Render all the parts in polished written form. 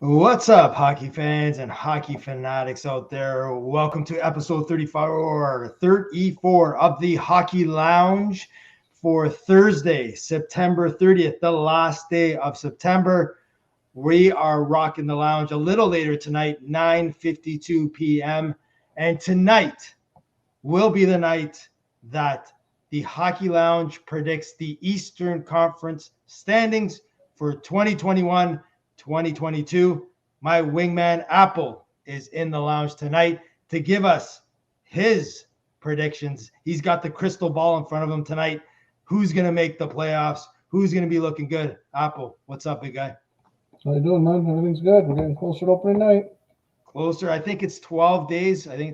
What's up, hockey fans and hockey fanatics out there? Welcome to episode 34 of the Hockey Lounge for Thursday, September 30th, the last day of September. We are rocking the lounge a little later tonight, 9:52 p.m. And tonight will be the night that the Hockey Lounge predicts the Eastern Conference standings for 2021-2022. My wingman Apple is in the lounge tonight to give us his predictions. He's got the crystal ball in front of him tonight. Who's going to make the playoffs? Who's going to be looking good? Apple, what's up, big guy? How you doing, man? Everything's good. We're getting closer to opening night. Closer. I think it's 12 days. I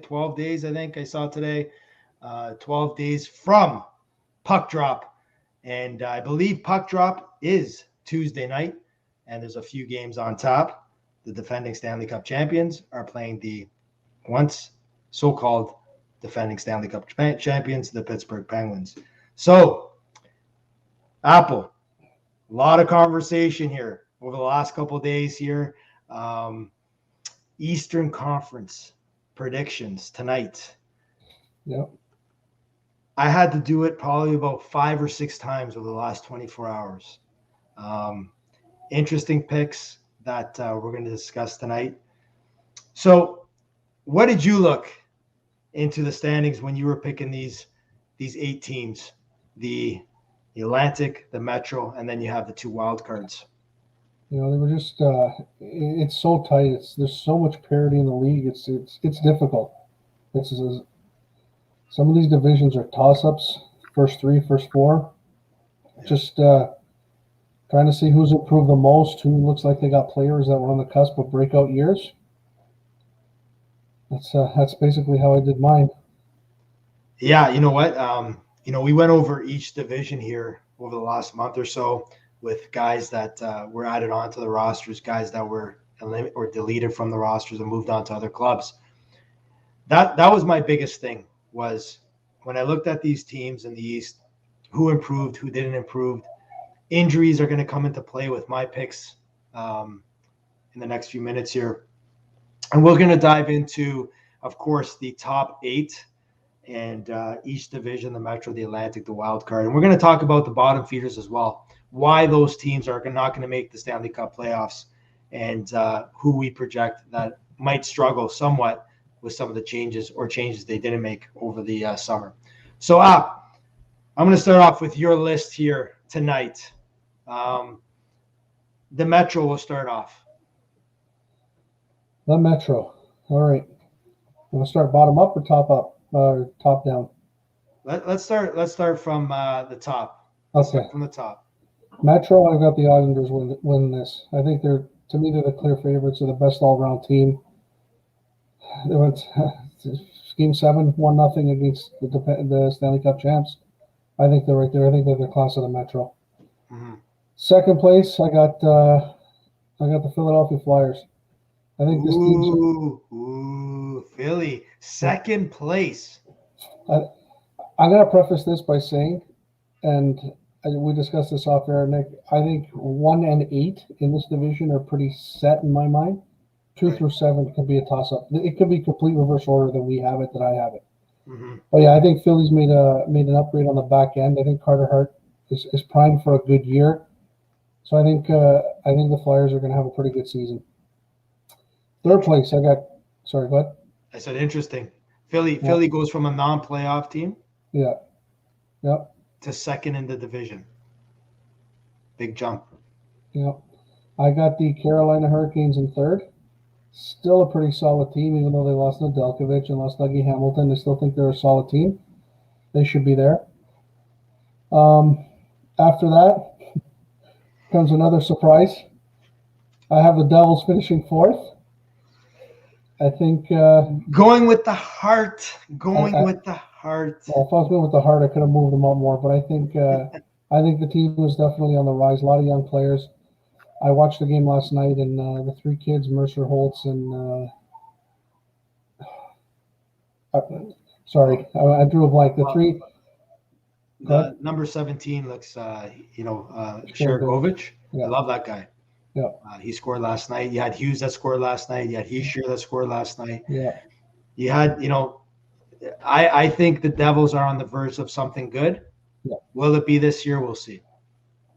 saw today. 12 days from puck drop. And I believe puck drop is Tuesday night. And there's a few games on top. The defending Stanley Cup champions are playing the once so-called defending Stanley Cup champions, the Pittsburgh Penguins. So, Apple, a lot of conversation here over the last couple of days here. Eastern Conference predictions tonight. Yep. I had to do it probably about 5 or 6 times over the last 24 hours. Interesting picks that we're going to discuss tonight. So, what did you look into the standings when you were picking these 8 teams? The Atlantic, the Metro, and then you have the 2 wild cards. You know, they were just it's so tight. There's so much parity in the league. It's difficult. Some of these divisions are toss-ups. First 3, first 4. Just trying to see who's improved the most, who looks like they got players that were on the cusp of breakout years. That's basically how I did mine. Yeah, you know what? We went over each division here over the last month or so with guys that were added onto the rosters, guys that were or deleted from the rosters and moved on to other clubs. That was my biggest thing, was when I looked at these teams in the East, who improved, who didn't improve. Injuries are going to come into play with my picks in the next few minutes here. And we're going to dive into, of course, the top 8 and each division, the Metro, the Atlantic, the wild card. And we're going to talk about the bottom feeders as well, why those teams are not going to make the Stanley Cup playoffs, and who we project that might struggle somewhat with some of the changes they didn't make over the summer. So, I'm going to start off with your list here tonight. The Metro will start off. The Metro. All right. Want to start bottom up or top up? Or top down? Let's start from the top. Okay. From the top. Metro, I've got the Islanders win this. I think they're the clear favorites. They're the best all-around team. They went Game 7, 1-0 against the Stanley Cup champs. I think they're right there. I think they're the class of the Metro. Mm-hmm. Second place, I got the Philadelphia Flyers. I think this team's Philly, second place. I'm going to preface this by saying, and we discussed this off air, Nick, I think 1 and 8 in this division are pretty set in my mind. 2 through 7 could be a toss-up. It could be complete reverse order than we have it, that I have it. Mm-hmm. But yeah, I think Philly's made an upgrade on the back end. I think Carter Hart is primed for a good year. So I think the Flyers are going to have a pretty good season. Third place, go ahead. I said interesting. Philly goes from a non-playoff team. Yeah. Yep. To second in the division. Big jump. Yeah. I got the Carolina Hurricanes in third. Still a pretty solid team, even though they lost Nedeljkovic and lost Dougie Hamilton. I still think they're a solid team. They should be there. After that comes another surprise. I have the Devils finishing 4th. I think going with the heart. With the heart. Well, if I was going with the heart, I could have moved them out more. But I think the team is definitely on the rise. A lot of young players. I watched the game last night, and the 3 kids, Mercer, Holtz, and I drew a blank. The 3. The number 17 looks, Sharagovich. Yeah. I love that guy. Yeah. He scored last night. You had Hughes that scored last night. You had Heischer that scored last night. Yeah. You had, I think the Devils are on the verge of something good. Yeah. Will it be this year? We'll see.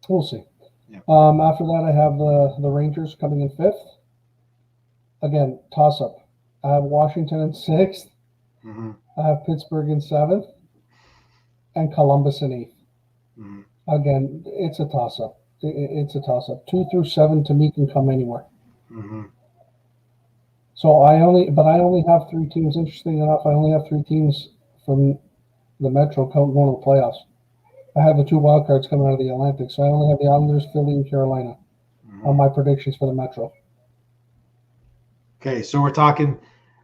We'll see. Yeah. After that, I have the Rangers coming in 5th. Again, toss up. I have Washington in 6th. Mm-hmm. I have Pittsburgh in 7th, and Columbus in 8th. Mm-hmm. Again, it's a toss up. It's a toss up. 2 through 7 to me can come anywhere. Mm-hmm. So I only have 3 teams. Interesting enough, I only have 3 teams from the Metro going to the playoffs. I have the 2 wild cards coming out of the Atlantic, so I only have the Islanders, Philly, and Carolina on my predictions for the Metro. Okay, so we're talking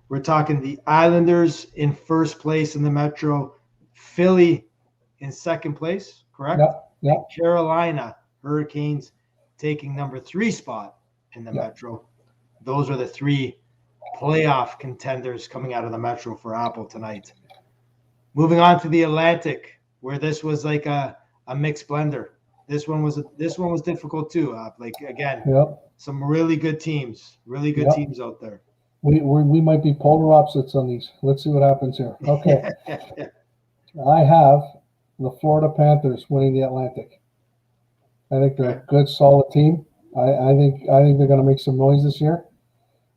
the Islanders in first place in the Metro, Philly in second place, correct? Yeah. And Carolina Hurricanes taking number 3 spot in the Metro. Those are the 3 playoff contenders coming out of the Metro for Apple tonight. Moving on to the Atlantic, where this was like a mixed blender. This one was difficult too. Some really good teams out there. We might be polar opposites on these. Let's see what happens here. Okay. I have the Florida Panthers winning the Atlantic. I think they're a good, solid team. I think they're going to make some noise this year.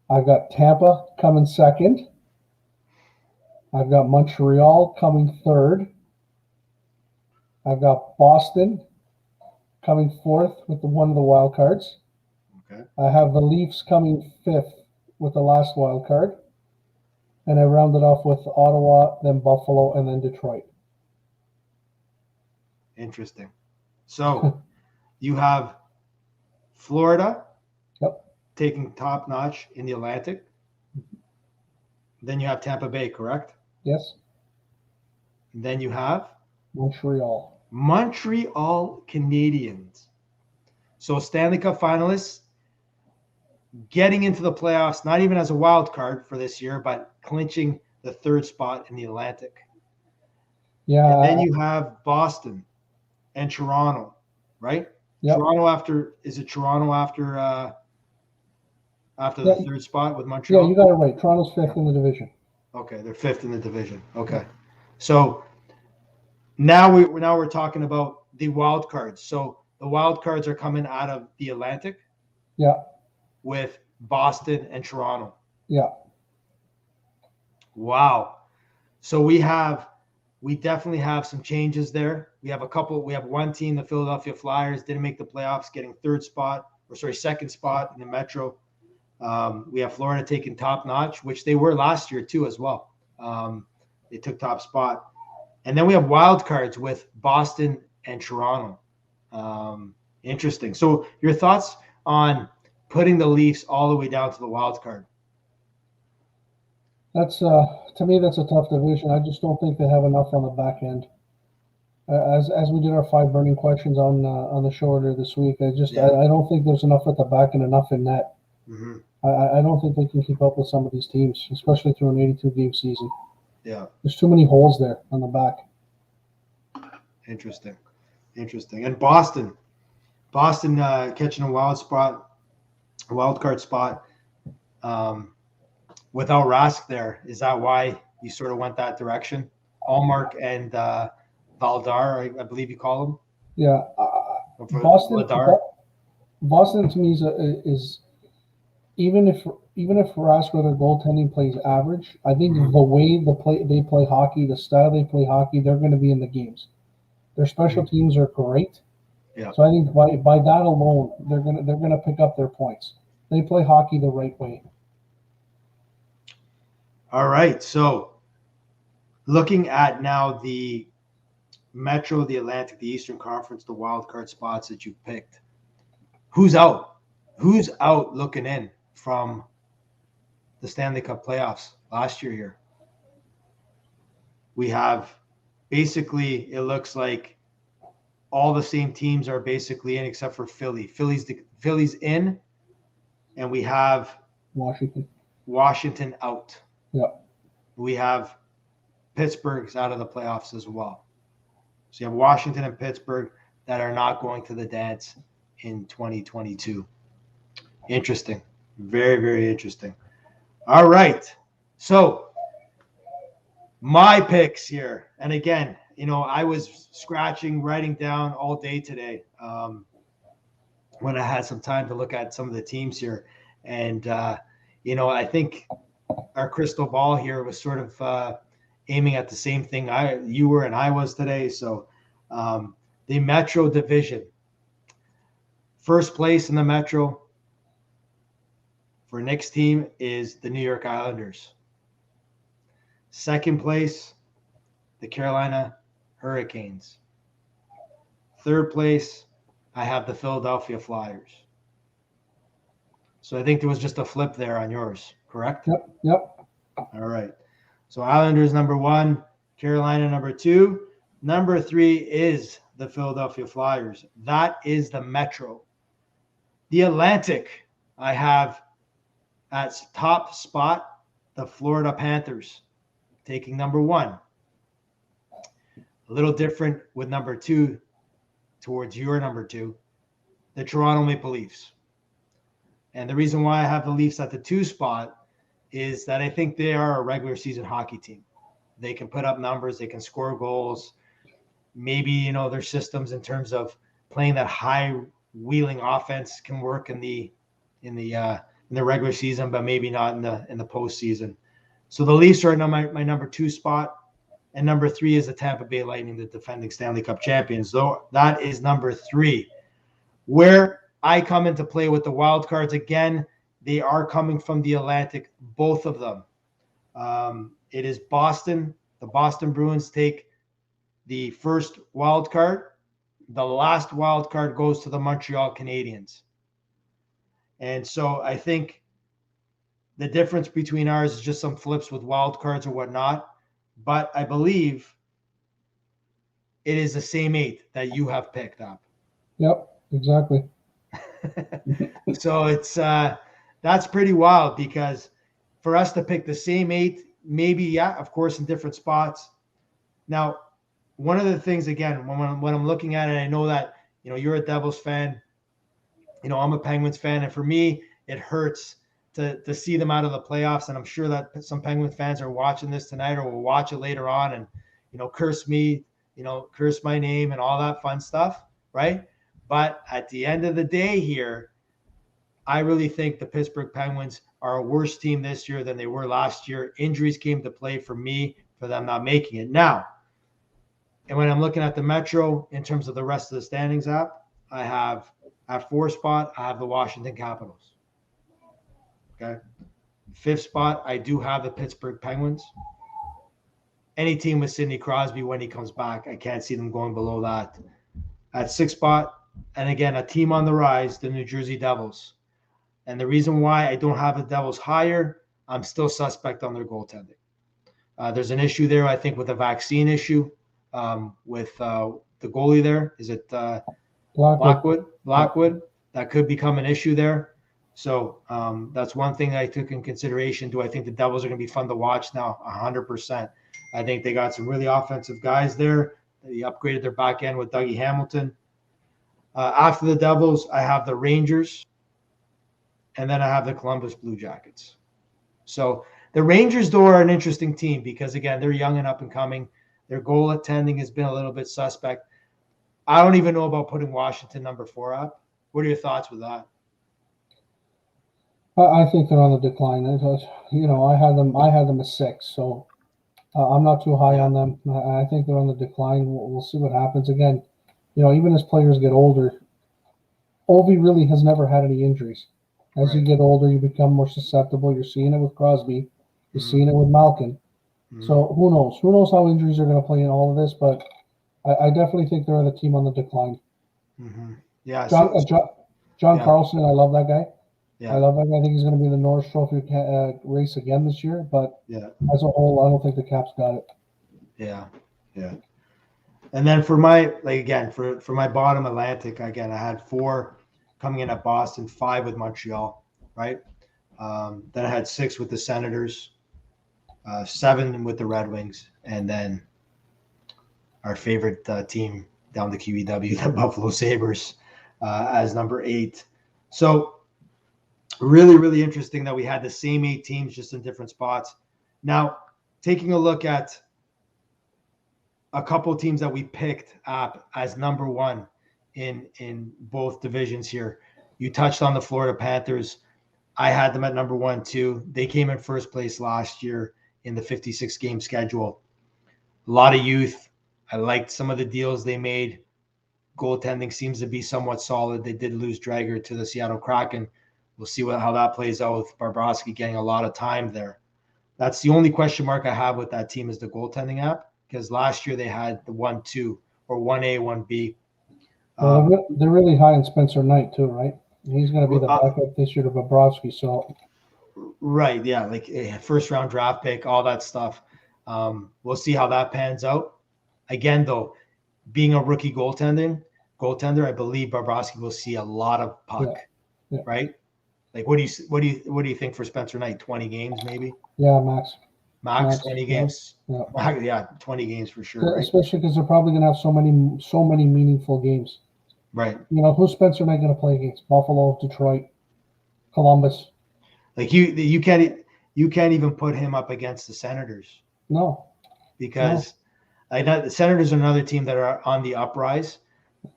I've got Tampa coming 2nd. I've got Montreal coming 3rd. I've got Boston coming 4th with one of the wild cards. Okay. I have the Leafs coming 5th with the last wild card. And I rounded off with Ottawa, then Buffalo, and then Detroit. Interesting. So you have Florida taking top notch in the Atlantic. Then you have Tampa Bay, correct? Yes. And then you have Montreal Canadiens. So Stanley Cup finalists getting into the playoffs, not even as a wild card for this year, but clinching the 3rd spot in the Atlantic. Yeah. And then you have Boston and Toronto, right? Yep. Toronto after the 3rd spot with Montreal? Yeah, you got it right. Toronto's 5th in the division. Okay, they're 5th in the division. Okay. So now we're talking about the wild cards. So the wild cards are coming out of the Atlantic. Yeah. With Boston and Toronto. Yeah. Wow. So we definitely have some changes there. We have one team, the Philadelphia Flyers, didn't make the playoffs, getting 2nd spot in the Metro. We have Florida taking top notch, which they were last year too as well. They took top spot. And then we have wild cards with Boston and Toronto. Interesting. So your thoughts on putting the Leafs all the way down to the wild card? That's to me, that's a tough division. I just don't think they have enough on the back end. As we did our 5 burning questions on the show earlier this week, I don't think there's enough at the back and enough in net. Mm-hmm. I don't think they can keep up with some of these teams, especially through an 82 game season. Yeah, there's too many holes there on the back. Interesting. And Boston catching a wild card spot without Rask there. Is that why you sort of went that direction? Allmark and Valdar, I believe you call them. Yeah, Boston to me is even if Rask or their goaltending plays average, I think the way they play hockey, the style they play hockey, they're going to be in the games. Their special teams are great. Yeah. So I think by that alone, they're gonna pick up their points. They play hockey the right way. All right. So looking at now the Metro, the Atlantic, the Eastern Conference, the wild card spots that you picked. Who's out? Who's out looking in from the Stanley Cup playoffs last year here? We have basically, it looks like all the same teams are basically in except for Philly. Philly's in, and we have Washington out. Yeah. We have Pittsburgh's out of the playoffs as well. So you have Washington and Pittsburgh that are not going to the dance in 2022. Interesting. Very, very interesting. All right. So my picks here. And again, I was writing down all day today when I had some time to look at some of the teams here. And, I think our crystal ball here was sort of aiming at the same thing you were and I was today. So the Metro Division, first place in the Metro for Nick's team is the New York Islanders. Second place, the Carolina Hurricanes. Third place, I have the Philadelphia Flyers. So I think there was just a flip there on yours, correct? Yep. All right. So Islanders number 1, Carolina number 2. Number 3 is the Philadelphia Flyers. That is the Metro. The Atlantic, I have at top spot the Florida Panthers, taking number 1. A little different with number 2 towards your number 2, the Toronto Maple Leafs. And the reason why I have the Leafs at the 2 spot is that I think they are a regular season hockey team. They can put up numbers, they can score goals. Maybe, their systems in terms of playing that high wheeling offense can work in the regular season, but maybe not in the postseason. So the Leafs are my number 2 spot, and number 3 is the Tampa Bay Lightning, the defending Stanley Cup champions. So that is number 3. Where I come into play with the wild cards again, they are coming from the Atlantic, both of them. It is Boston. The Boston Bruins take the first wild card. The last wild card goes to the Montreal Canadiens. And so I think the difference between ours is just some flips with wild cards or whatnot. But I believe it is the same 8 that you have picked up. Yep, exactly. So it's that's pretty wild, because for us to pick the same 8, maybe, of course, in different spots. Now, one of the things, again, when I'm looking at it, I know that, you're a Devils fan, I'm a Penguins fan. And for me, it hurts to see them out of the playoffs. And I'm sure that some Penguins fans are watching this tonight or will watch it later on and, curse me, curse my name and all that fun stuff. Right. But at the end of the day here, I really think the Pittsburgh Penguins are a worse team this year than they were last year. Injuries came to play for me, for them not making it. Now, and when I'm looking at the Metro in terms of the rest of the standings app, I have at 4 spot, I have the Washington Capitals. Okay. 5th spot, I do have the Pittsburgh Penguins. Any team with Sidney Crosby when he comes back, I can't see them going below that. At 6th spot, and again, a team on the rise, the New Jersey Devils. And the reason why I don't have the Devils higher, I'm still suspect on their goaltending. There's an issue there, I think, with a vaccine issue with the goalie there. Is it Blackwood? That could become an issue there. So that's one thing I took in consideration. Do I think the Devils are going to be fun to watch now? 100%. I think they got some really offensive guys there. They upgraded their back end with Dougie Hamilton. After the Devils, I have the Rangers, and then I have the Columbus Blue Jackets. So the Rangers, though, are an interesting team because, again, they're young and up and coming. Their goal attending has been a little bit suspect. I don't even know about putting Washington number 4 up. What are your thoughts with that? I think they're on the decline. I had them as 6, so I'm not too high on them. I think they're on the decline. We'll see what happens. Again, even as players get older, Ovi really has never had any injuries. As you get older, you become more susceptible. You're seeing it with Crosby. You're seeing it with Malkin. So who knows? Who knows how injuries are going to play in all of this? But I definitely think they're the team on the decline. Yeah. John Carlson, I love that guy. Yeah. I love that guy. I think he's going to be the Norris Trophy race again this year. But as a whole, I don't think the Caps got it. Yeah. And then for my for my bottom Atlantic, again, I had 4 coming in at Boston, 5 with Montreal, right? Then I had 6 with the Senators, 7 with the Red Wings, and then our favorite team down the QEW, the Buffalo Sabres, as number 8. So Really, really interesting that we had the same 8 teams just in different spots. Now, taking a look at a couple of teams that we picked up as number one in both divisions here. You touched on the Florida Panthers. I had them at number one too. They came in first place last year in the 56 game schedule. A lot of youth. I liked some of the deals they made. Goaltending seems to be somewhat solid. They did lose Drager to the Seattle Kraken. We'll see how that plays out with Bobrovsky getting a lot of time there. That's the only question mark I have with that team is the goaltending app, because last year they had the 1-2 or 1A, 1B. Well, they're really high in Spencer Knight too, right? He's going to be the backup this year to Bobrovsky. So, right, yeah, like a first round draft pick, all that stuff. We'll see how that pans out. Again, though, being a rookie goaltender, I believe Bobrovsky will see a lot of puck, right? Like, what do you think for Spencer Knight? 20 games, maybe? Yeah, max 20 games. Yeah, 20 games for sure. Right? Especially because they're probably going to have so many meaningful games. Right. Who's Spencer Knight going to play against? Buffalo, Detroit, Columbus. Like you can't even put him up against the Senators. No. Because the Senators are another team that are on the uprise.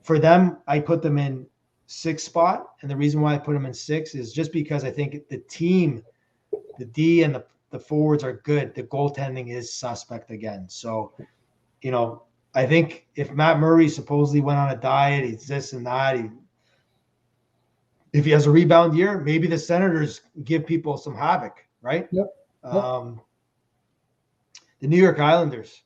For them, I put them in 6th spot, and the reason why I put them in 6 is just because I think the team, the D and the forwards are good. The goaltending is suspect again. So, I think if Matt Murray supposedly went on a diet, he's this and that. If he has a rebound year, maybe the Senators give people some havoc, right? Yep. The New York Islanders,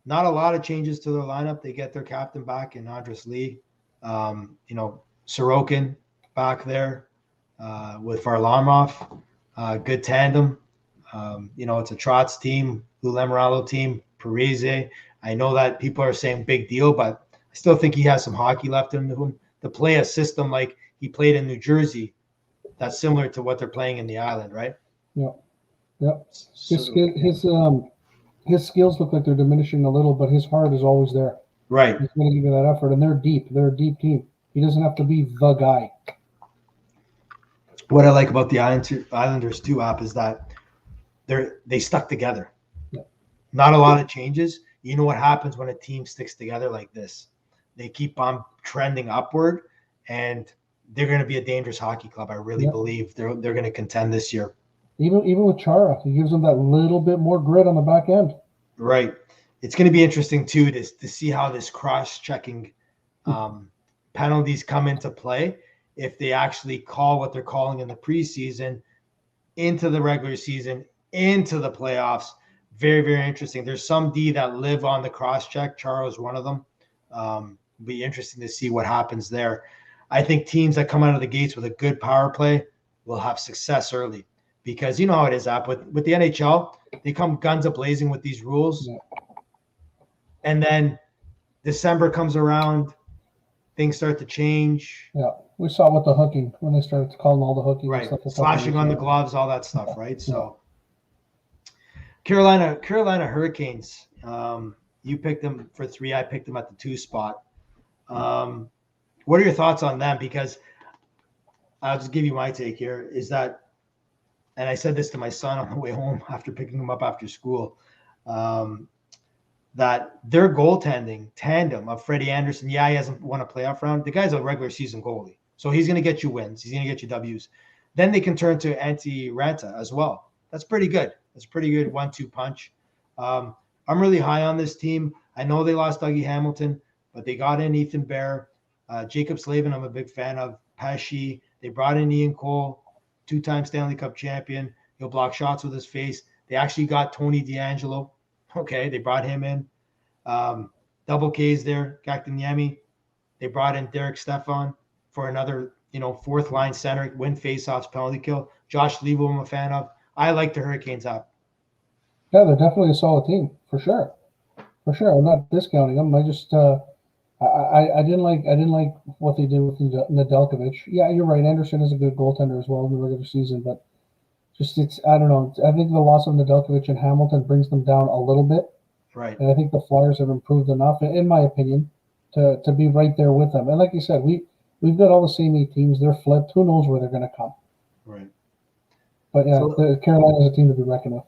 not a lot of changes to their lineup. They get their captain back in Andres Lee. Sorokin back there with Varlamov. Good tandem. It's a Trotz team, Lou Lamoriello team, Parise. I know that people are saying big deal, but I still think he has some hockey left in him to play a system like he played in New Jersey. That's similar to what they're playing in the island, right? Yep. His skills look like they're diminishing a little, but his heart is always there. Right. He's going to give you that effort, and they're deep. They're a deep team. He doesn't have to be the guy. What I like about the Islanders too, app, is that they stuck together. Yeah. Not a lot of changes. You know what happens when a team sticks together like this? They keep on trending upward, and they're going to be a dangerous hockey club. I really believe they're going to contend this year. Even with Chara, he gives them that little bit more grit on the back end. Right. It's going to be interesting too to see how this cross-checking penalties come into play. If they actually call what they're calling in the preseason, into the regular season, into the playoffs. Very, very interesting. There's some D that live on the cross-check. Chara is one of them. It'll be interesting to see what happens there. I think teams that come out of the gates with a good power play will have success early, because you know how it is, App. With the NHL, they come guns a-blazing with these rules. Yeah. And then December comes around, things start to change. Yeah, we saw with the hooking when they started calling all the hooking. Right, slashing on the gloves, all that stuff, right? So Carolina Hurricanes, you picked them for 3. I picked them at the 2 spot. What are your thoughts on them? Because I'll just give you my take here, is that, and I said this to my son on the way home after picking him up after school, that their goaltending tandem of Freddie Anderson, he hasn't won a playoff round. The guy's a regular season goalie, so he's going to get you wins. He's going to get you W's. Then they can turn to Antti Ranta as well. That's pretty good. That's pretty good 1-2 punch. I'm really high on this team. I know they lost Dougie Hamilton, but they got in Ethan Bear. Jacob Slavin, I'm a big fan of. Pesci. They brought in Ian Cole, 2-time Stanley Cup champion. He'll block shots with his face. They actually got Tony DeAngelo. Okay, they brought him in. Double K's there, Gakdanyemi. They brought in Derek Stefan for another, 4th line center, win faceoffs, penalty kill. Josh Leivo, I'm a fan of. I like the Hurricanes up. Yeah, they're definitely a solid team, for sure. For sure. I'm not discounting them. I just I didn't like what they did with Nedeljkovic. Yeah, you're right. Anderson is a good goaltender as well in the regular season, but I don't know. I think the loss of Nedeljkovic and Hamilton brings them down a little bit. Right. And I think the Flyers have improved enough, in my opinion, to be right there with them. And like you said, we've got all the same 8 teams. They're flipped. Who knows where they're going to come? Right. But yeah, So, Carolina is a team to be reckoned with.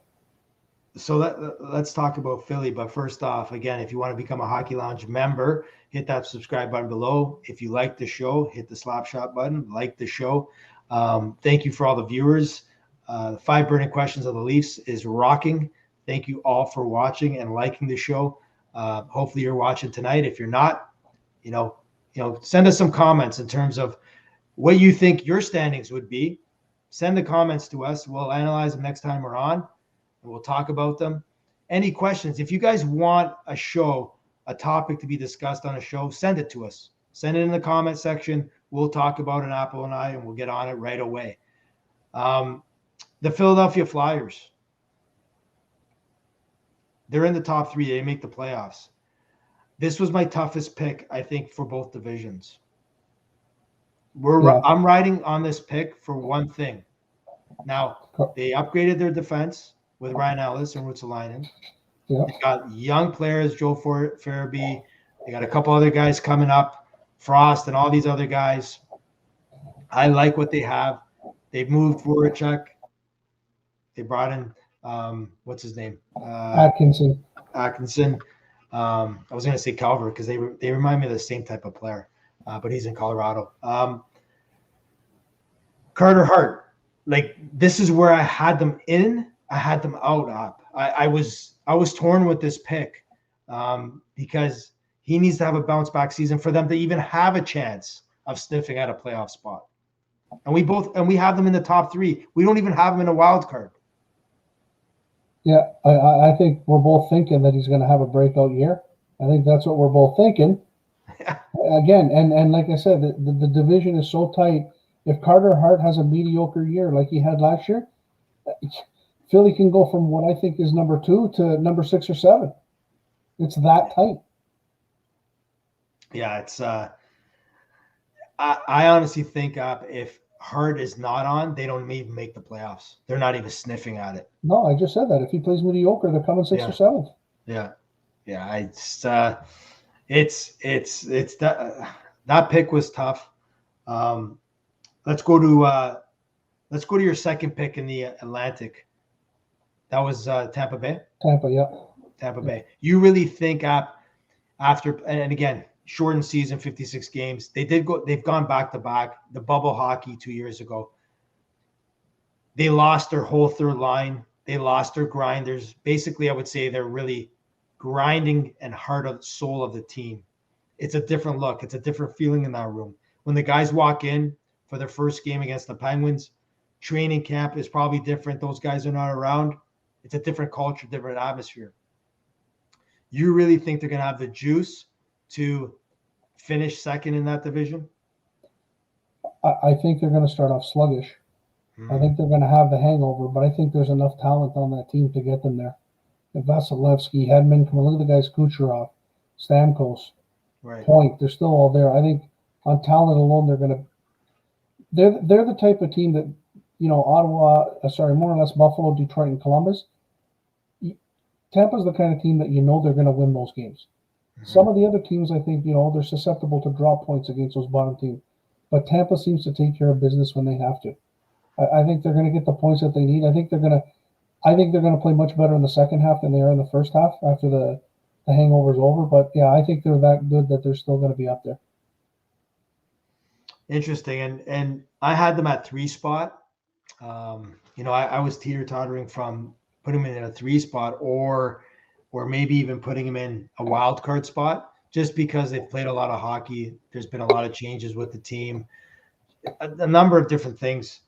so let's talk about Philly. But first off, again, if you want to become a Hockey Lounge member, hit that subscribe button below. If you like the show, hit the slap shot button. Like the show. Thank you for all the viewers. The 5 burning questions of the Leafs is rocking. Thank you all for watching and liking the show. Hopefully, you're watching tonight. If you're not, send us some comments in terms of what you think your standings would be. Send the comments to us. We'll analyze them next time we're on, and we'll talk about them. Any questions? If you guys want a topic to be discussed on a show, send it to us. Send it in the comment section. We'll talk about it, Apple and I, and we'll get on it right away. The Philadelphia Flyers, they're in the top 3. They make the playoffs. This was my toughest pick, I think, for both divisions. I'm riding on this pick for one thing. Now, they upgraded their defense with Ryan Ellis and Ruotsalainen. Yeah. They got young players, Joe Farabee. They got a couple other guys coming up, Frost and all these other guys. I like what they have. They've moved Voracek. They brought in, what's his name? Atkinson. I was going to say Calvert because they remind me of the same type of player, but he's in Colorado. Carter Hart, like this is where I had them in. I had them out up. I was torn with this pick because he needs to have a bounce back season for them to even have a chance of sniffing at a playoff spot. And we have them in the top 3. We don't even have them in a wild card. Yeah, I think we're both thinking that he's going to have a breakout year. I think that's what we're both thinking. Again, and like I said, the division is so tight. If Carter Hart has a mediocre year like he had last year, Philly can go from what I think is number 2 to number 6 or 7. It's that tight. Yeah, it's. I honestly think if Hart is not on, they don't even make the playoffs. They're not even sniffing at it. No, I just said that. If he plays mediocre, they're coming 6th or 7th. Yeah. It's that pick was tough. Let's go to your second pick in the Atlantic. That was Tampa Bay. Tampa Bay. You really think after and again shortened season, 56 games. They've gone back to back. The bubble hockey 2 years ago. They lost their whole third line. They lost their grinders. Basically, I would say they're really grinding and heart of soul of the team. It's a different look. It's a different feeling in that room. When the guys walk in for their first game against the Penguins, training camp is probably different. Those guys are not around. It's a different culture, different atmosphere. You really think they're going to have the juice to finish second in that division? I think they're going to start off sluggish. I think they're going to have the hangover, but I think there's enough talent on that team to get them there. Vasilevsky, Hedman, come on, look at the guys, Kucherov, Stamkos, right. Point, they're still all there. I think on talent alone, they're the type of team that, Ottawa, more or less Buffalo, Detroit, and Columbus. Tampa's the kind of team that they're going to win those games. Mm-hmm. Some of the other teams, I think, they're susceptible to drop points against those bottom teams. But Tampa seems to take care of business when they have to. I think they're going to get the points that they need. I think they're going to play much better in the second half than they are in the first half after the hangover's over. But yeah, I think they're that good that they're still going to be up there. Interesting. And I had them at 3 spot. I was teeter-tottering from putting them in a 3 spot or maybe even putting them in a wild card spot just because they've played a lot of hockey. There's been a lot of changes with the team, a number of different things.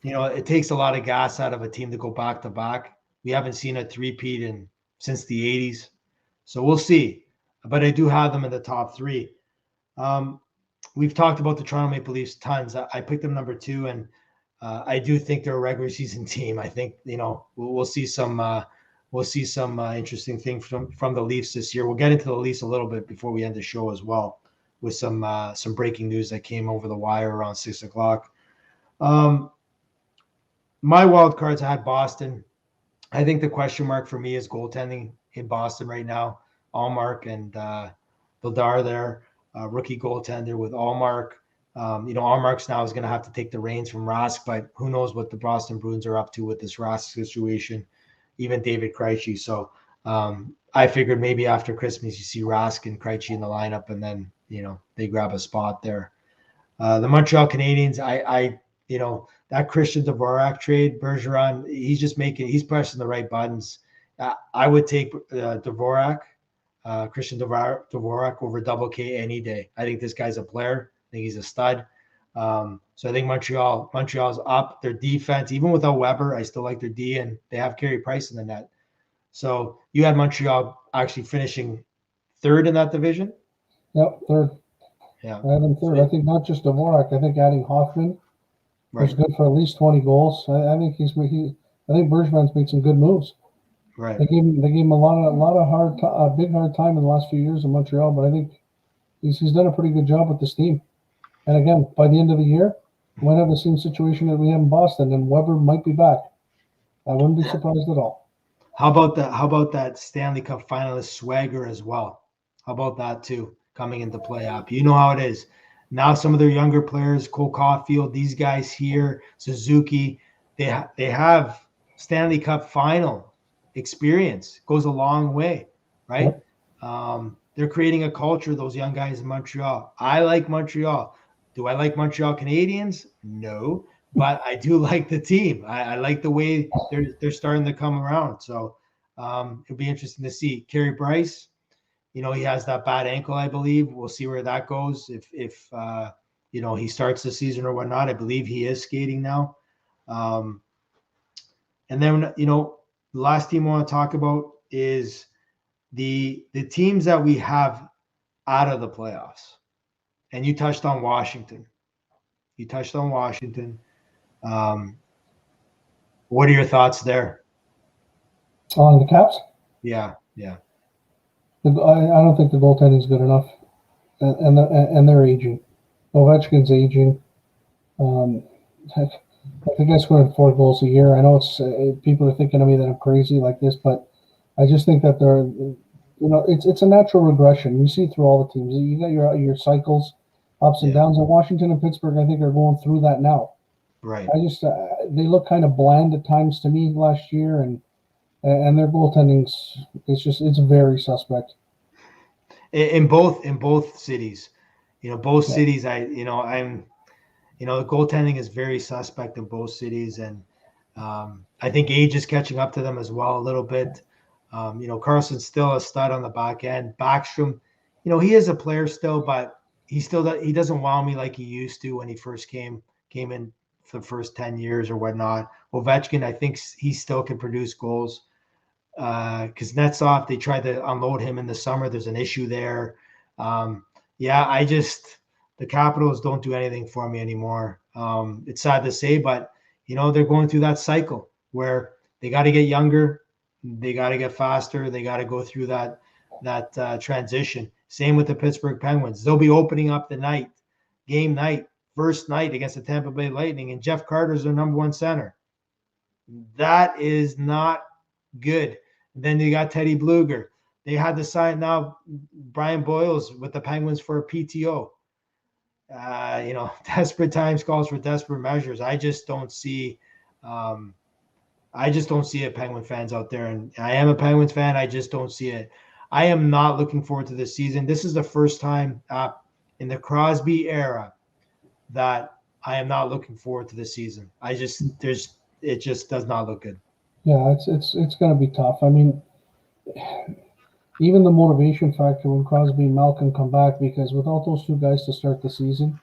It takes a lot of gas out of a team to go back to back. We haven't seen a three-peat since the 80s. So we'll see. But I do have them in the top 3. We've talked about the Toronto Maple Leafs tons. I picked them number 2, and I do think they're a regular season team. I think, we'll see some interesting things from the Leafs this year. We'll get into the Leafs a little bit before we end the show as well with some breaking news that came over the wire around 6:00. My wild cards, I had Boston. I think the question mark for me is goaltending in Boston right now. Allmark and Vildar there, rookie goaltender with Allmark. Allmarks now is going to have to take the reins from Rask, but who knows what the Boston Bruins are up to with this Rask situation, even David Krejci. So I figured maybe after Christmas you see Rask and Krejci in the lineup, and then they grab a spot there. The Montreal Canadiens, that Christian Dvorak trade, Bergeron, he's pressing the right buttons. I would take Dvorak, Christian Dvorak over Double K any day. I think this guy's a player. I think he's a stud. So I think Montreal's up. Their defense, even without Weber, I still like their D, and they have Carey Price in the net. So you had Montreal actually finishing third in that division? Yep, third. Yeah. I have them third. I think not just Dvorak. I think adding Hoffman was good for at least 20 goals. I think I think Bergeron's made some good moves. Right. They gave him a lot of big hard time in the last few years in Montreal, but I think he's done a pretty good job with this team. And again, by the end of the year, we might have the same situation that we have in Boston, and Weber might be back. I wouldn't be surprised at all. How about that Stanley Cup finalist Swagger as well? How about that too, coming into play up? You know how it is. Now some of their younger players, Cole Caulfield, these guys here, Suzuki, they have Stanley Cup final experience. Goes a long way, right? Yep. They're creating a culture, those young guys in Montreal. I like Montreal. Do I like Montreal Canadiens? No, but I do like the team. I like the way they're starting to come around. So it'll be interesting to see. Carey Price, he has that bad ankle, I believe. We'll see where that goes. If he starts the season or whatnot. I believe he is skating now. And then the last team I want to talk about is the teams that we have out of the playoffs. And you touched on Washington. What are your thoughts there? On the Caps? Yeah. I don't think the goaltending is good enough, and they're aging. Ovechkin's aging. The guy's scoring 4 goals a year. I know it's people are thinking of me that I'm crazy like this, but I just think that it's a natural regression. You see it through all the teams. You got your cycles, ups and downs. And Washington and Pittsburgh, I think, are going through that now. Right. I just they look kind of bland at times to me last year, and their goaltending's it's very suspect. In both cities, both cities. The goaltending is very suspect in both cities, and I think age is catching up to them as well a little bit. Carlson's still a stud on the back end. Backstrom, he is a player still, but he doesn't wow me like he used to when he first came in for the first 10 years or whatnot. Ovechkin, I think he still can produce goals. Kuznetsov, they tried to unload him in the summer. There's an issue there. The Capitals don't do anything for me anymore. It's sad to say, but they're going through that cycle where they got to get younger, they got to get faster, they got to go through that transition. Same with the Pittsburgh Penguins. They'll be opening up the game night, first night against the Tampa Bay Lightning, and Jeff Carter's their number one center. That is not good. Then you got Teddy Bluger. They had to sign now Brian Boyles with the Penguins for a PTO. Desperate times calls for desperate measures. I just don't see it, Penguin fans out there. And I am a Penguins fan. I just don't see it. I am not looking forward to this season. This is the first time in the Crosby era that I am not looking forward to this season. It just does not look good. Yeah, it's going to be tough. I mean, even the motivation factor when Crosby and Malkin come back, because without those two guys to start the season,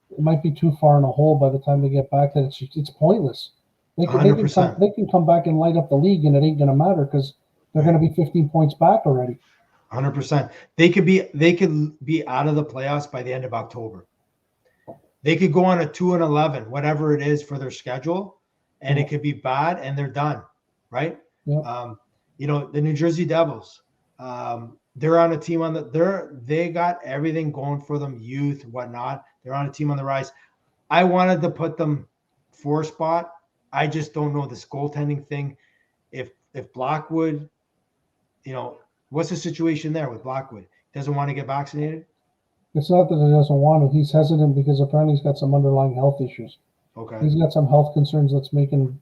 it might be too far in a hole by the time they get back that it's pointless. They can come back and light up the league, and it ain't going to matter because they're going to be 15 points back already. 100%. They could be out of the playoffs by the end of October. They could go on a 2-11, whatever it is for their schedule, and it could be bad, and they're done, right? Yeah. The New Jersey Devils, they're on a team they got everything going for them, youth, whatnot. They're on a team on the rise. I wanted to put them 4 spot. I just don't know this goaltending thing. If Blackwood, what's the situation there with Blackwood? Doesn't want to get vaccinated? It's not that he doesn't want it. He's hesitant because apparently he's got some underlying health issues. Okay. He's got some health concerns that's making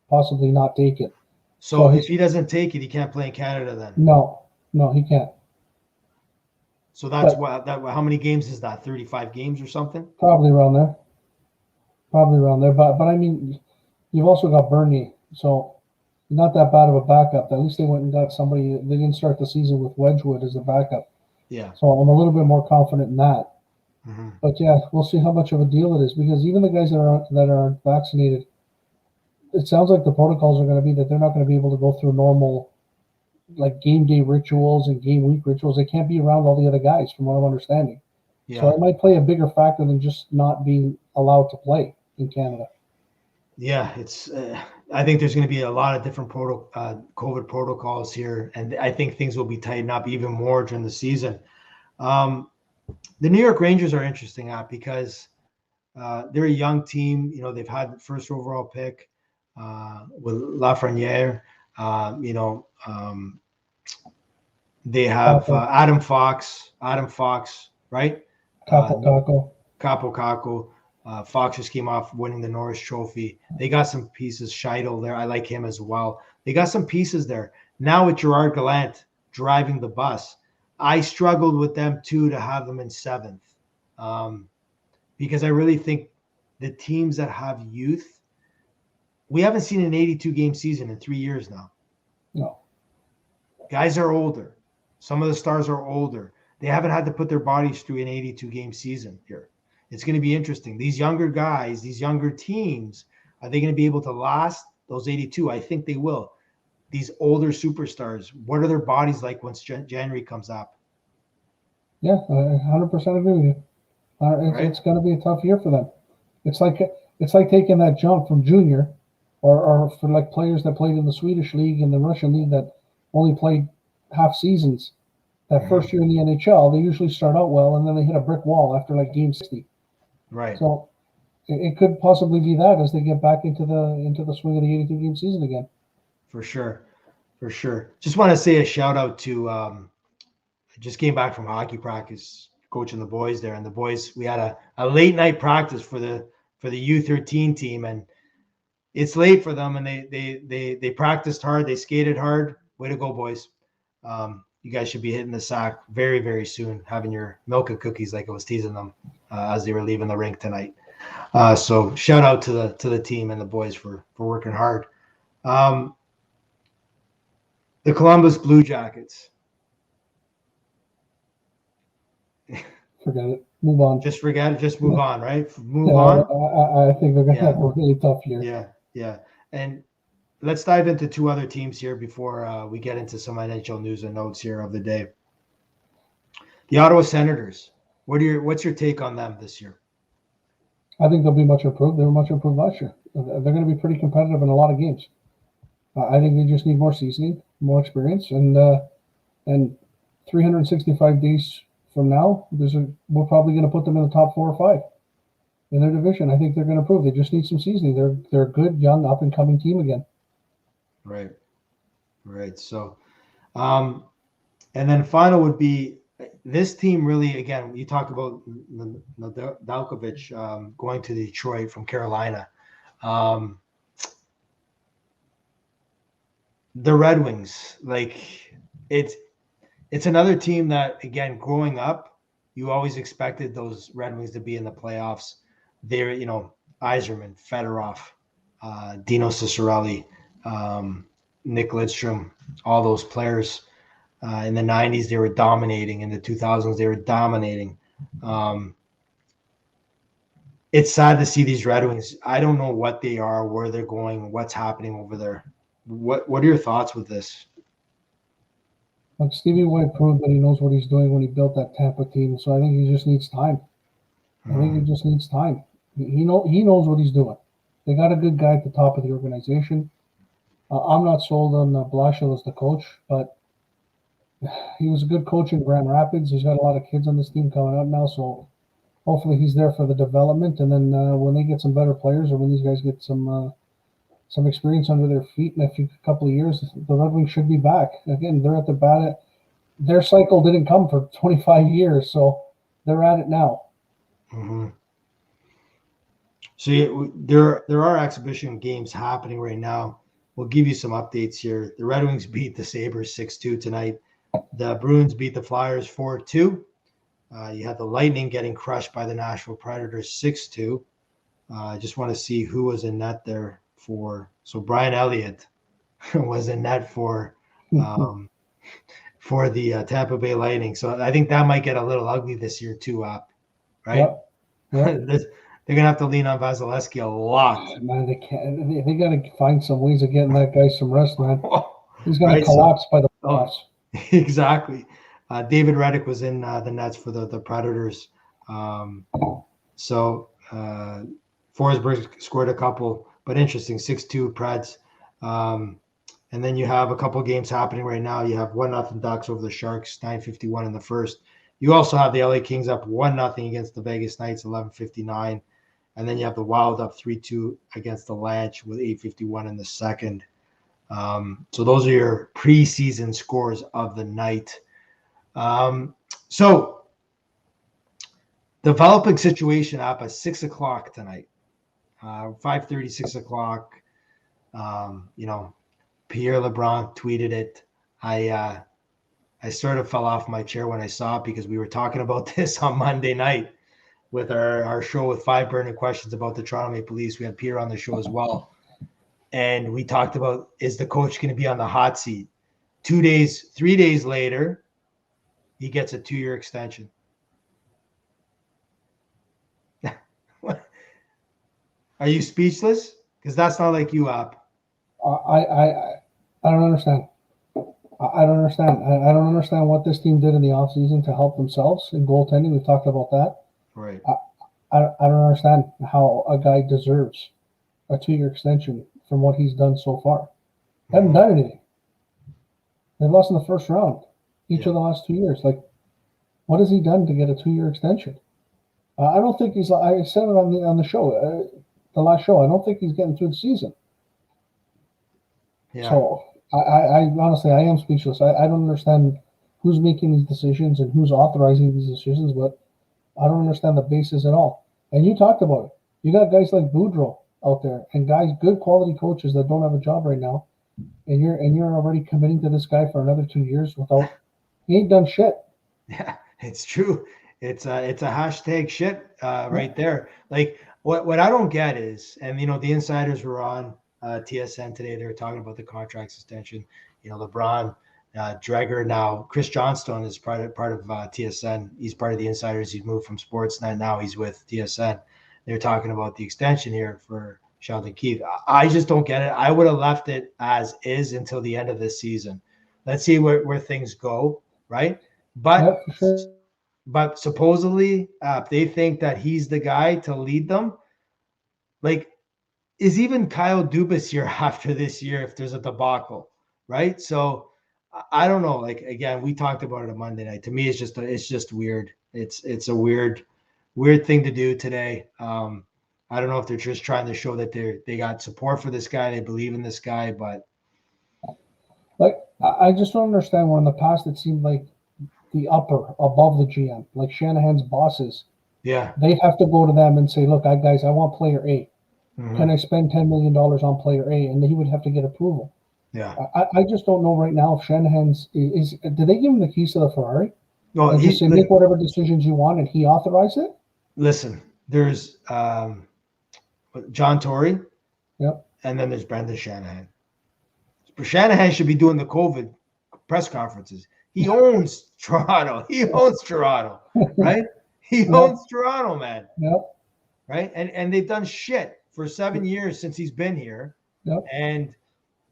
possibly not take it. So if he doesn't take it, he can't play in Canada then. No, he can't. So that's how many games is that? 35 games or something? Probably around there. But I mean, you've also got Bernier, so not that bad of a backup. At least they went and got somebody. They didn't start the season with Wedgwood as a backup. Yeah. So I'm a little bit more confident in that. Mm-hmm. But yeah, we'll see how much of a deal it is, because even the guys that are vaccinated, it sounds like the protocols are going to be that they're not going to be able to go through normal, like, game day rituals and game week rituals. They can't be around all the other guys, from what I'm understanding. Yeah. So it might play a bigger factor than just not being allowed to play in Canada. Yeah, it's. I think there's going to be a lot of different COVID protocols here, and I think things will be tightened up even more during the season. The New York Rangers are interesting because they're a young team. You know, they've had the first overall pick with Lafreniere. They have Adam Fox, right? Capo Capo. Fox just came off winning the Norris Trophy. They got some pieces. Scheidel there. I like him as well. They got some pieces there. Now with Gerard Gallant driving the bus, I struggled with them too to have them in 7th, because I really think the teams that have youth, we haven't seen an 82-game season in 3 years now. No. Guys are older. Some of the stars are older. They haven't had to put their bodies through an 82-game season here. It's going to be interesting. These younger guys, these younger teams, are they going to be able to last those 82? I think they will. These older superstars, what are their bodies like once January comes up? Yeah, I 100% agree with you. It's going to be a tough year for them. It's like taking that jump from junior, or for like players that played in the Swedish league and the Russian league that only played half seasons. That first year in the NHL, they usually start out well, and then they hit a brick wall after like game 60. Right. So it could possibly be that as they get back into the swing of the 82-game season again. For sure. Just want to say a shout out to. I just came back from hockey practice, coaching the boys there, and the boys, we had a late night practice for the U13 team, and it's late for them, and they practiced hard, they skated hard. Way to go, boys! You guys should be hitting the sack very, very soon, having your milk and cookies like I was teasing them as they were leaving the rink tonight. So shout out to the team and the boys for working hard. The Columbus Blue Jackets. Forget it. Move on. Just forget it. Just move on, right? Move on. I think they're going to have a really tough year. Yeah. And let's dive into two other teams here before we get into some NHL news and notes here of the day. The Ottawa Senators. What's your take on them this year? I think they'll be much improved. They were much improved last year. They're going to be pretty competitive in a lot of games. I think they just need more seasoning, more experience, and 365 days from now, we're probably going to put them in the top 4 or 5 in their division. I think they're going to improve. They just need some seasoning. They're a good, young, up-and-coming team again. Right. So, and then final would be this team really, again, you talk about Dalkovich going to Detroit from Carolina. The Red Wings, like it's another team that, again, growing up, you always expected those Red Wings to be in the playoffs. They're, Yzerman, Fedorov, Dino Ciccarelli, Nick Lidstrom, all those players. In the 90s, they were dominating. In the 2000s, they were dominating. It's sad to see these Red Wings. I don't know what they are, where they're going, what's happening over there. What are your thoughts with this? Like Stevie White proved that he knows what he's doing when he built that Tampa team. So I think he just needs time. He knows what he's doing. They got a good guy at the top of the organization. I'm not sold on Blashill as the coach, but he was a good coach in Grand Rapids. He's got a lot of kids on this team coming up now, so hopefully he's there for the development. And then when they get some better players, or when these guys get some experience under their feet in a couple of years, the Red Wings should be back. Again, they're at the bat. their cycle didn't come for 25 years, so they're at it now. Mm-hmm. So there are exhibition games happening right now. We'll give you some updates here. The Red Wings beat the Sabres 6-2 tonight. The Bruins beat the Flyers 4-2. You had the Lightning getting crushed by the Nashville Predators 6-2. I just want to see who was in net there for. So Brian Elliott was in net for the Tampa Bay Lightning. So I think that might get a little ugly this year too, right? Yep. They're gonna have to lean on Vasilevsky a lot. Man, they can't. They got to find some ways of getting that guy some rest, man. He's going Right? to collapse by the playoffs. Exactly. David Reddick was in the nets for the Predators. Forsberg scored a couple, but interesting, 6-2 Preds. And then you have a couple games happening right now. You have 1-0 Ducks over the Sharks, 9:51 in the first. You also have the LA Kings up 1-0 against the Vegas Knights, 11:59. And then you have the Wild up 3-2 against the Lanch with 8:51 in the second. So those are your preseason scores of the night. So developing situation up at 6 o'clock tonight, 5:30, 6 o'clock. Pierre LeBrun tweeted it. I sort of fell off my chair when I saw it because we were talking about this on Monday night with our show with 5 burning questions about the Toronto Maple Leafs. We had Pierre on the show as well. And we talked about, is the coach going to be on the hot seat? 3 days later, he gets a 2-year extension. Are you speechless? Because that's not like you, App. I don't understand. I don't understand. I don't understand what this team did in the offseason to help themselves in goaltending. We've talked about that. Right. I don't understand how a guy deserves a 2-year extension from what he's done so far. They haven't done anything. They've lost in the first round each of the last 2 years. Like, what has he done to get a 2-year extension? I don't think he's. I said it on the show, the last show. I don't think he's getting through the season. Yeah. So I honestly, I am speechless. I don't understand who's making these decisions and who's authorizing these decisions, but I don't understand the basis at all. And you talked about it. You got guys like Boudreaux out there and guys, good quality coaches that don't have a job right now, and you're already committing to this guy for another 2 years without he ain't done shit. Yeah, it's true. It's a hashtag shit right there. Like what I don't get is, and the insiders were on TSN today. They were talking about the contract extension. LeBron, Dreger, now Chris Johnstone is part of TSN. He's part of the insiders. He's moved from Sportsnet. Now he's with TSN. They're talking about the extension here for Sheldon Keefe. I just don't get it. I would have left it as is until the end of this season. Let's see where things go, right? But Yeah, for sure. but supposedly, they think that he's the guy to lead them. Like, is even Kyle Dubas here after this year if there's a debacle, right? So I don't know. Like, again, we talked about it on Monday night. To me, it's just weird. It's a weird thing to do today. I don't know if they're just trying to show that they got support for this guy, they believe in this guy, but Like I just don't understand where in the past it seemed like the upper above the GM, like Shanahan's bosses, yeah, they'd have to go to them and say, look, guys, I want player A. mm-hmm. Can I spend $10 million on player A? And he would have to get approval. Yeah. I just don't know right now if Shanahan's is did they give him the keys to the Ferrari? Well, and just say make whatever decisions you want and he authorized it? Listen, there's John Tory. Yep. And then there's Brendan Shanahan. Shanahan should be doing the COVID press conferences. He owns Toronto. Right? He owns Toronto, man. Yep. Right? And they've done shit for 7 years since he's been here. Yep. And,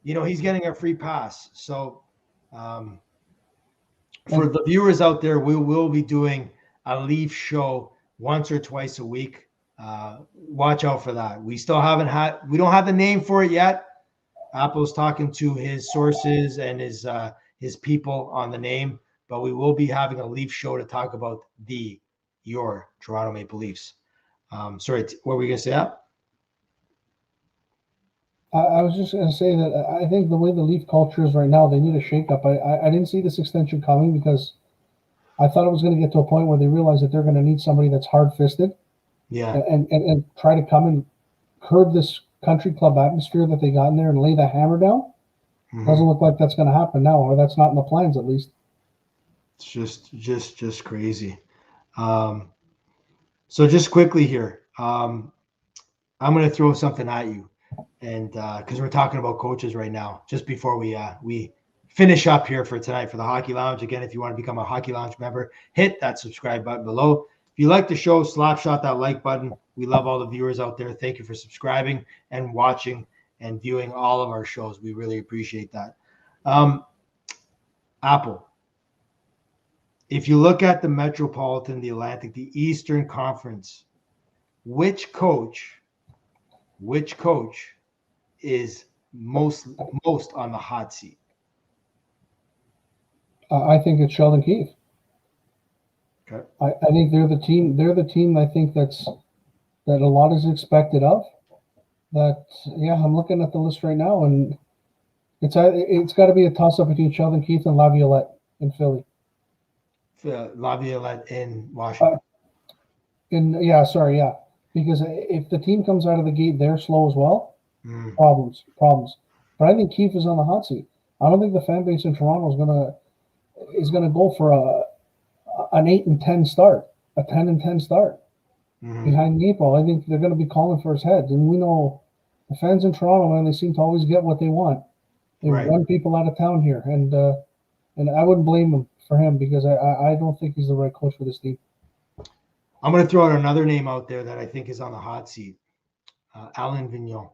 he's getting a free pass. So for the viewers out there, we will be doing a Leaf show once or twice a week. Watch out for that. We don't have the name for it yet. Apple's talking to his sources and his people on the name, but we will be having a Leaf show to talk about your Toronto Maple Leafs. Sorry, what were we going to say? I was just going to say that I think the way the Leaf culture is right now, they need a shakeup. I didn't see this extension coming because I thought it was going to get to a point where they realize that they're going to need somebody that's hard fisted Yeah. and try to come and curb this country club atmosphere that they got in there and lay the hammer down. Doesn't look like that's going to happen now, or that's not in the plans at least. It's just crazy. So just quickly here, I'm going to throw something at you, and because we're talking about coaches right now, just before we finish up here for tonight for the Hockey Lounge. Again, if you want to become a Hockey Lounge member, hit that subscribe button below. If you like the show, slap shot that like button. We love all the viewers out there. Thank you for subscribing and watching and viewing all of our shows. We really appreciate that. Apple. If you look at the Metropolitan, the Atlantic, the Eastern Conference, which coach is most on the hot seat? I think it's Sheldon Keefe. Okay. I think they're the team. They're the team. I think that a lot is expected of. That I'm looking at the list right now, and it's got to be a toss up between Sheldon Keefe and Laviolette in Philly. Laviolette in Washington. Because if the team comes out of the gate, they're slow as well. Problems. But I think Keefe is on the hot seat. I don't think the fan base in Toronto is gonna go for an 8-10 start, a 10-10 start behind the eight ball. I think they're going to be calling for his head, and we know the fans in Toronto, man, they seem to always get what they want. They run people out of town here, and I wouldn't blame them for him because I don't think he's the right coach for this team. I'm going to throw out another name out there that I think is on the hot seat. Alain Vigneault.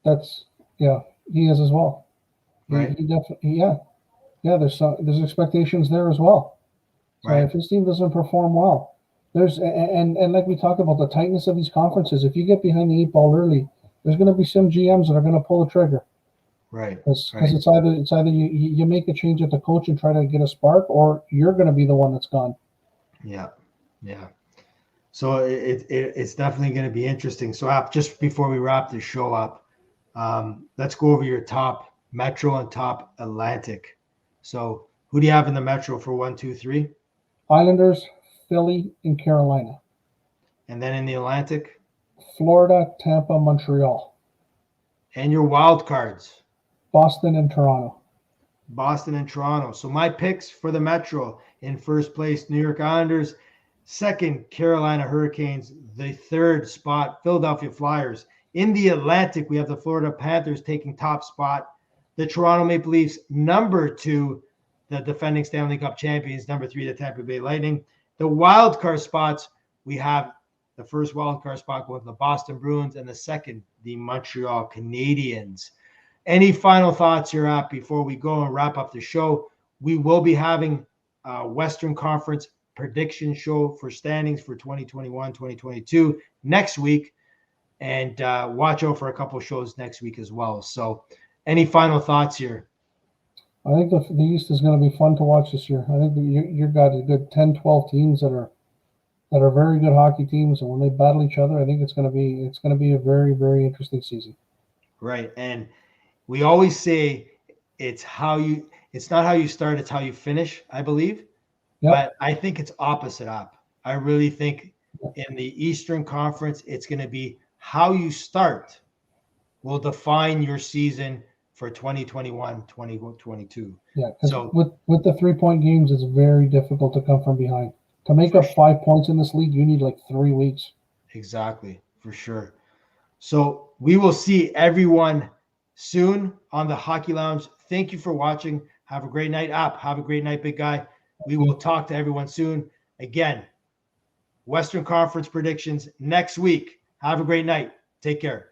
That's he is as well. Right. He definitely there's expectations there as well. So if his team doesn't perform well, there's and like we talked about the tightness of these conferences. If you get behind the eight ball early, there's going to be some GMs that are going to pull the trigger. Right. Because it's either you make a change at the coach and try to get a spark, or you're going to be the one that's gone. Yeah. So it's definitely going to be interesting. So just before we wrap this show up, let's go over your top Metro and top Atlantic. So who do you have in the Metro for 1, 2, 3? Islanders, Philly, and Carolina. And then in the Atlantic? Florida, Tampa, Montreal. And your wild cards? Boston and Toronto. So my picks for the Metro: in first place, New York Islanders; second, Carolina Hurricanes; the third spot, Philadelphia Flyers. In the Atlantic, we have the Florida Panthers taking top spot, the Toronto Maple Leafs number 2, the defending Stanley Cup champions, number 3, the Tampa Bay Lightning. The wild card spots, we have the first wild card spot going to the Boston Bruins, and the second, the Montreal Canadiens. Any final thoughts here, App, before we go and wrap up the show? We will be having a Western Conference prediction show for standings for 2021-2022 next week, and watch out for a couple of shows next week as well. So any final thoughts here? I think the East is going to be fun to watch this year. I think you've got a good 10, 12 teams that are very good hockey teams, and when they battle each other, I think it's going to be a very, very interesting season. Right. And we always say it's not how you start, it's how you finish, I believe. Yep. But I think it's opposite up. I really think in the Eastern Conference, it's going to be how you start will define your season for 2021, 2022. Yeah, so with the 3-point games, it's very difficult to come from behind. To make up 5 points in this league, you need like 3 weeks. Exactly, for sure. So we will see everyone soon on the Hockey Lounge. Thank you for watching. Have a great night, App. Have a great night, big guy. We will talk to everyone soon. Again, Western Conference predictions next week. Have a great night. Take care.